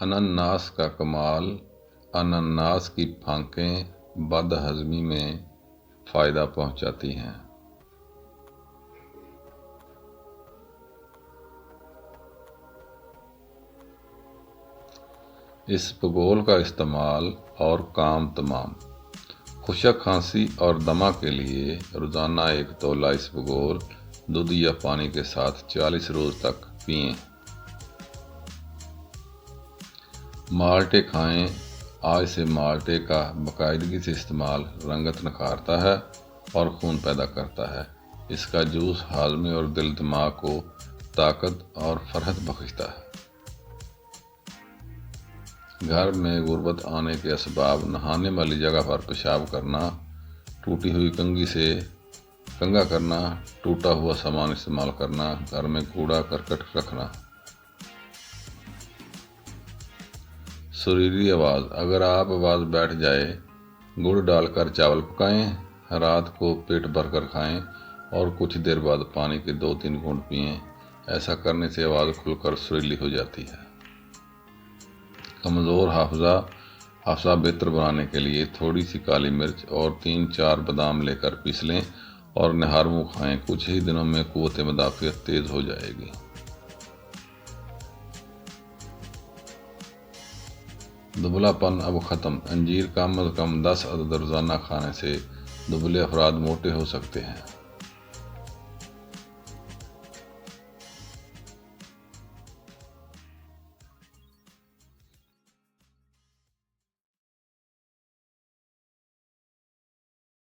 انناس کا کمال، انناس کی پھانکیں بد ہضمی میں فائدہ پہنچاتی ہیں۔ اسبگول کا استعمال اور کام تمام۔ خشک کھانسی اور دمہ کے لیے روزانہ 1 تولہ اسبگول دودھ یا پانی کے ساتھ 40 روز تک پئیں۔ مالٹے کھائیں۔ آج سے مالٹے کا باقاعدگی سے استعمال رنگت نکھارتا ہے اور خون پیدا کرتا ہے۔ اس کا جوس ہاضمے اور دل دماغ کو طاقت اور فرحت بخشتا ہے۔ گھر میں غربت آنے کے اسباب: نہانے والی جگہ پر پیشاب کرنا، ٹوٹی ہوئی کنگھی سے کنگھا کرنا، ٹوٹا ہوا سامان استعمال کرنا، گھر میں کوڑا کرکٹ رکھنا۔ سریلی آواز: اگر آپ آواز بیٹھ جائے، گڑ ڈال کر چاول پکائیں، رات کو پیٹ بھر کر کھائیں اور کچھ دیر بعد پانی کے 2-3 گھونٹ پئیں۔ ایسا کرنے سے آواز کھل کر سریلی ہو جاتی ہے۔ کمزور حافظہ بہتر بنانے کے لیے تھوڑی سی کالی مرچ اور 3-4 بادام لے کر پیس لیں اور نہار منہ کھائیں۔ کچھ ہی دنوں میں قوت مدافعت تیز ہو جائے گی۔ دبلا پن اب ختم۔ انجیر کم از کم 10 عدد روزانہ کھانے سے دبلے افراد موٹے ہو سکتے ہیں۔